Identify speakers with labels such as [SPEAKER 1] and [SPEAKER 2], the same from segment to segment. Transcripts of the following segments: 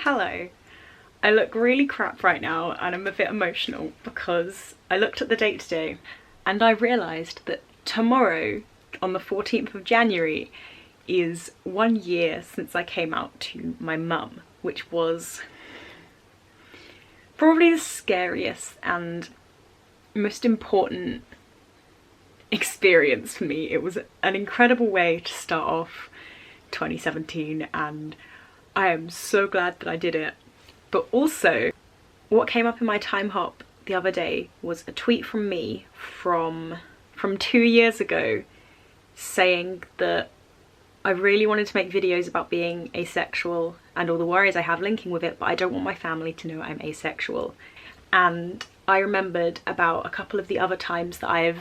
[SPEAKER 1] Hello. I look really crap right now and I'm a bit emotional because I looked at the date today and I realised that tomorrow, on the 14th of January, is 1 year since I came out to my mum, which was probably the scariest and most important experience for me. It was an incredible way to start off 2017 and I am so glad that I did it. But also, what came up in my time hop the other day was a tweet from me from 2 years ago saying that I really wanted to make videos about being asexual and all the worries I have linking with it, but I don't want my family to know I'm asexual. And I remembered about a couple of the other times that I've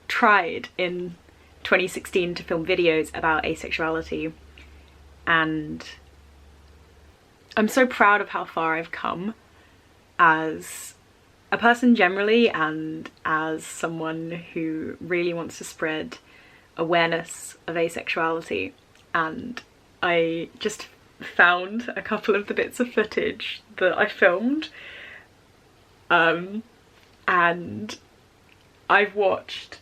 [SPEAKER 1] tried in 2016 to film videos about asexuality, and I'm so proud of how far I've come as a person generally and as someone who really wants to spread awareness of asexuality. And I just found a couple of the bits of footage that I filmed and I've watched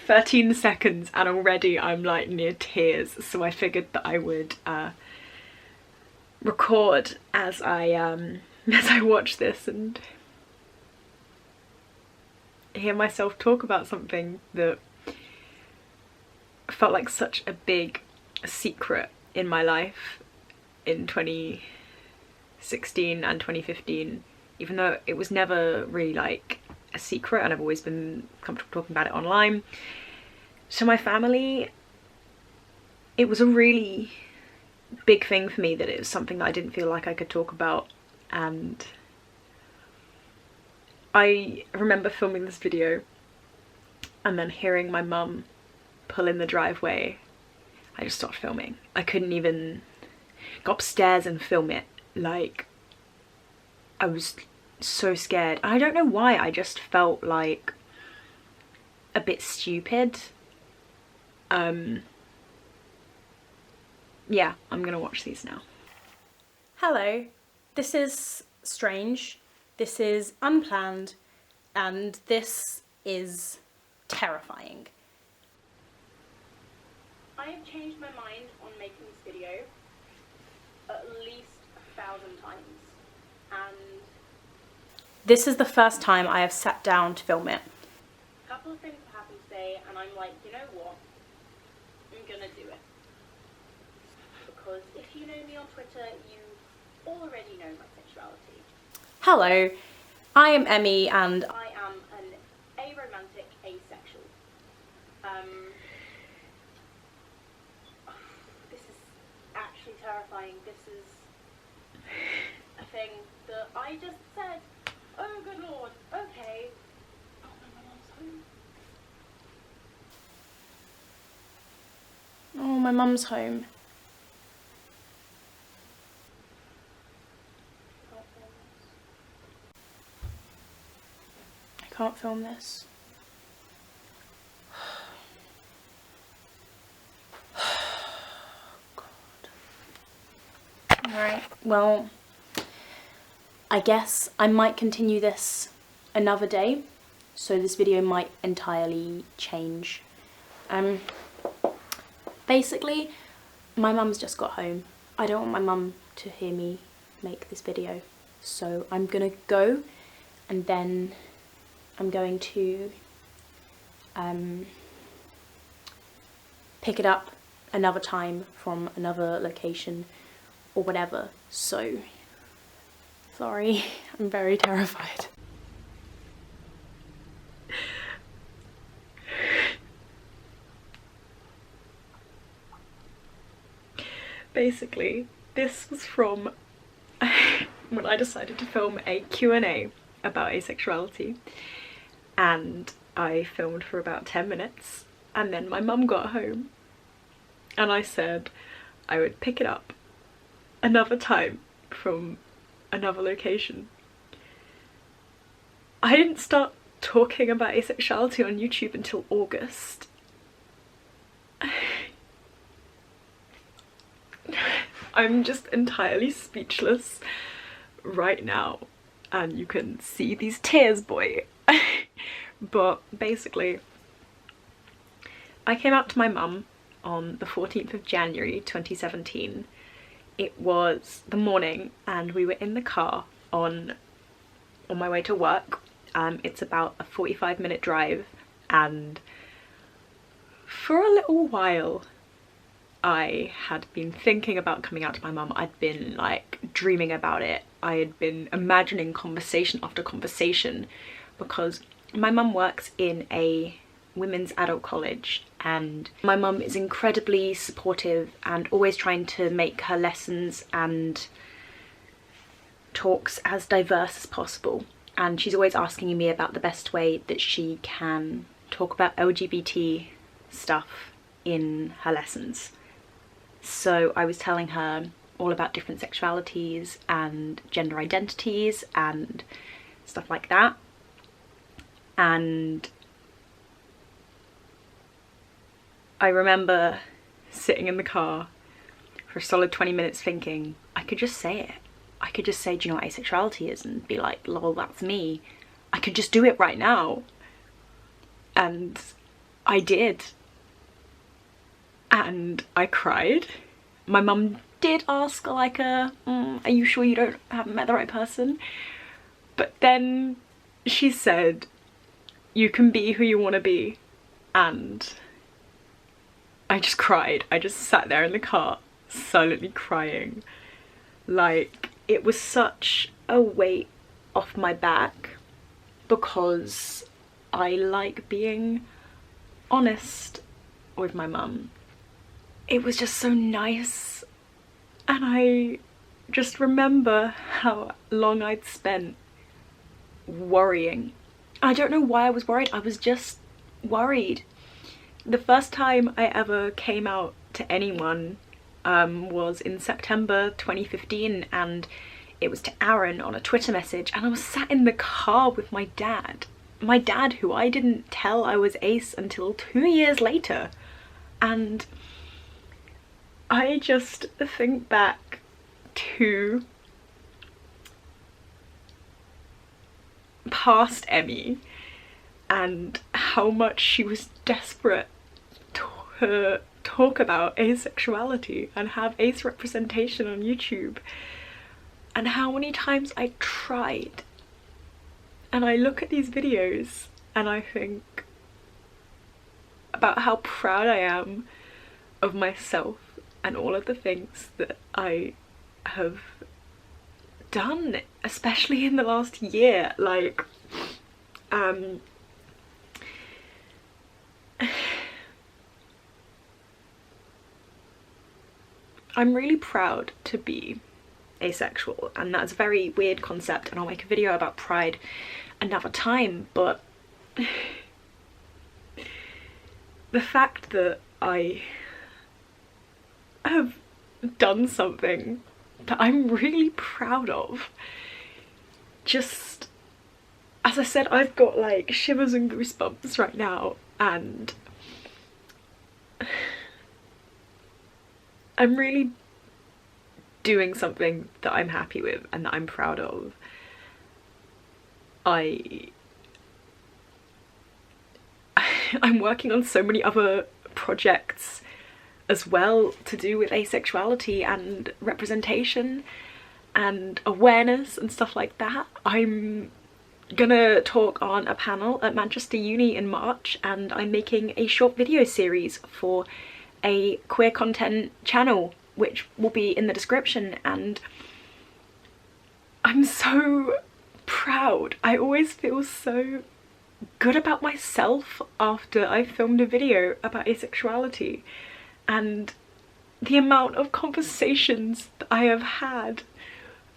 [SPEAKER 1] 13 seconds and already I'm like near tears, so I figured that I would record as I watch this and hear myself talk about something that felt like such a big secret in my life in 2016 and 2015, even though it was never really like a secret and I've always been comfortable talking about it online. So my family, it was a really big thing for me that it was something that I didn't feel like I could talk about. And I remember filming this video and then hearing my mum pull in the driveway. I just stopped filming. I couldn't even go upstairs and film it. Like, I was so scared. I don't know why, I just felt like a bit stupid. Yeah, I'm gonna watch these now.
[SPEAKER 2] Hello, this is strange, this is unplanned, and this is terrifying. I have changed my mind on making this video at least 1,000 times, and this is the first time I have sat down to film it. A couple of things happened today and I'm like, you know what, I'm gonna do it. Because if you know me on Twitter, you already know my sexuality. Hello, I am Emmy and I am an aromantic asexual. This is actually terrifying. This is a thing that I just said, oh good lord, okay. Oh, my mum's home. Oh, my mum's home. I can't film this. God. Alright, well, I guess I might continue this another day, so this video might entirely change. Basically, my mum's just got home. I don't want my mum to hear me make this video, so I'm gonna go and then I'm going to pick it up another time from another location or whatever. So sorry, I'm very terrified.
[SPEAKER 1] Basically, this was from when I decided to film a Q&A about asexuality, and I filmed for about 10 minutes and then my mum got home and I said I would pick it up another time from another location. I didn't start talking about asexuality on YouTube until August. I'm just entirely speechless right now, and you can see these tears, boy. But basically, I came out to my mum on the 14th of January 2017. It was the morning and we were in the car on my way to work. It's about a 45-minute drive, and for a little while I had been thinking about coming out to my mum. I'd been like dreaming about it. I had been imagining conversation after conversation, because my mum works in a women's adult college and my mum is incredibly supportive and always trying to make her lessons and talks as diverse as possible, and she's always asking me about the best way that she can talk about LGBT stuff in her lessons. So I was telling her all about different sexualities and gender identities and stuff like that, and I remember sitting in the car for a solid 20 minutes thinking, I could just say it. I could just say, do you know what asexuality is? And be like, lol, that's me. I could just do it right now. And I did. And I cried. My mum did ask like are you sure you haven't met the right person? But then she said, you can be who you want to be. And I just cried. I just sat there in the car silently crying. Like, it was such a weight off my back, because I like being honest with my mum. It was just so nice, and I just remember how long I'd spent worrying. I don't know why I was worried, I was just worried. The first time I ever came out to anyone was in September 2015, and it was to Aaron on a Twitter message, and I was sat in the car with my dad. My dad, who I didn't tell I was ace until 2 years later. And I just think back to past Emmy and how much she was desperate to talk about asexuality and have ace representation on YouTube, and how many times I tried. And I look at these videos and I think about how proud I am of myself and all of the things that I have done, especially in the last year. Like, I'm really proud to be asexual, and that's a very weird concept, and I'll make a video about pride another time, but the fact that I have done something that I'm really proud of, just, as I said, I've got like shivers and goosebumps right now, and I'm really doing something that I'm happy with and that I'm proud of. I'm working on so many other projects as well to do with asexuality and representation and awareness and stuff like that. I'm gonna talk on a panel at Manchester Uni in March, and I'm making a short video series for a queer content channel, which will be in the description, and I'm so proud. I always feel so good about myself after I filmed a video about asexuality, and the amount of conversations that I have had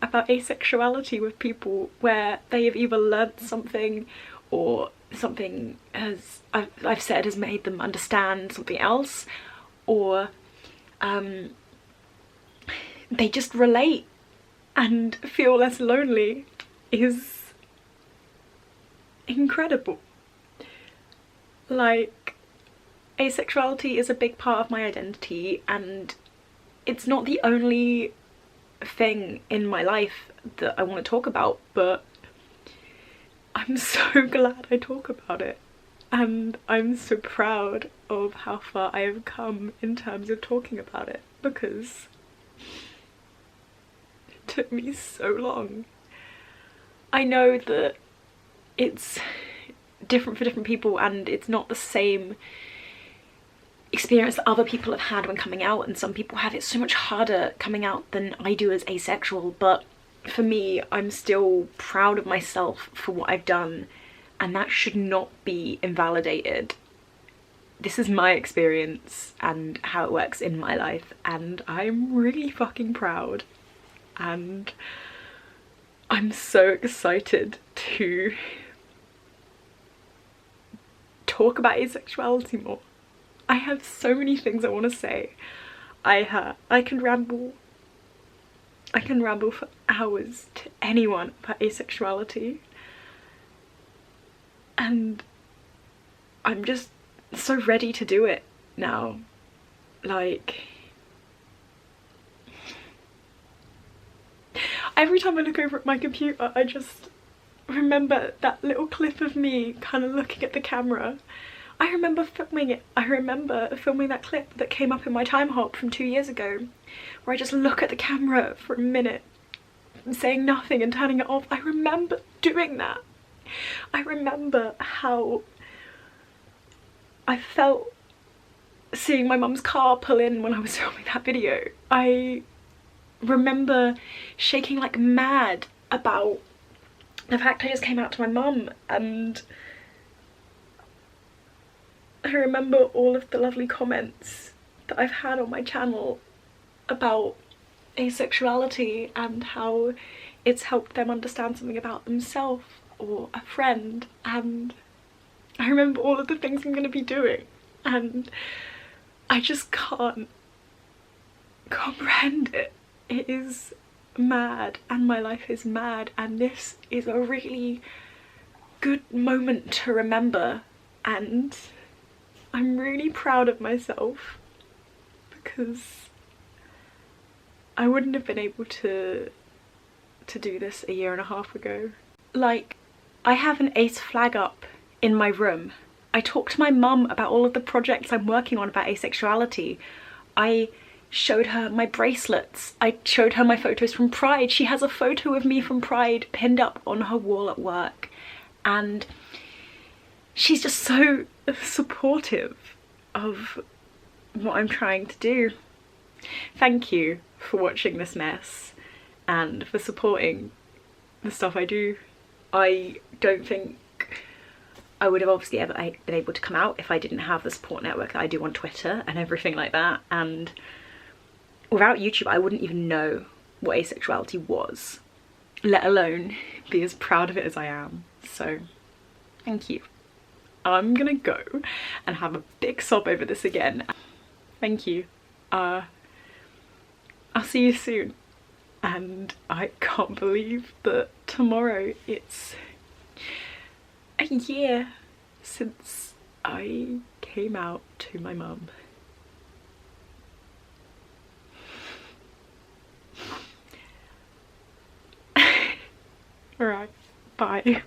[SPEAKER 1] about asexuality with people where they have either learnt something or something has I've said has made them understand something else, or they just relate and feel less lonely, is incredible. Like, asexuality is a big part of my identity, and it's not the only thing in my life that I want to talk about, but I'm so glad I talk about it, and I'm so proud of how far I have come in terms of talking about it, because it took me so long. I know that it's different for different people, and it's not the same experience that other people have had when coming out, and some people have it so much harder coming out than I do as asexual, but for me, I'm still proud of myself for what I've done, and that should not be invalidated. This is my experience and how it works in my life, and I'm really fucking proud, and I'm so excited to talk about asexuality more. I have so many things I want to say. I can ramble for hours to anyone about asexuality, and I'm just so ready to do it now. Like, every time I look over at my computer, I just remember that little clip of me kind of looking at the camera. I remember filming it. I remember filming that clip that came up in my time hop from 2 years ago, where I just look at the camera for a minute, saying nothing and turning it off. I remember doing that. I remember how I felt seeing my mum's car pull in when I was filming that video. I remember shaking like mad about the fact I just came out to my mum, and I remember all of the lovely comments that I've had on my channel about asexuality and how it's helped them understand something about themselves or a friend, and I remember all of the things I'm going to be doing, and I just can't comprehend it. It is mad, and my life is mad, and this is a really good moment to remember, and I'm really proud of myself because I wouldn't have been able to do this a year and a half ago. Like, I have an ace flag up in my room. I talk to my mum about all of the projects I'm working on about asexuality. I showed her my bracelets. I showed her my photos from Pride. She has a photo of me from Pride pinned up on her wall at work, and she's just so supportive of what I'm trying to do. Thank you for watching this mess and for supporting the stuff I do. I don't think I would have obviously ever been able to come out if I didn't have the support network that I do on Twitter and everything like that, and without YouTube I wouldn't even know what asexuality was, let alone be as proud of it as I am. So thank you. I'm gonna go and have a big sob over this again. Thank you. I'll see you soon. And I can't believe that tomorrow it's a year since I came out to my mum. Alright, bye.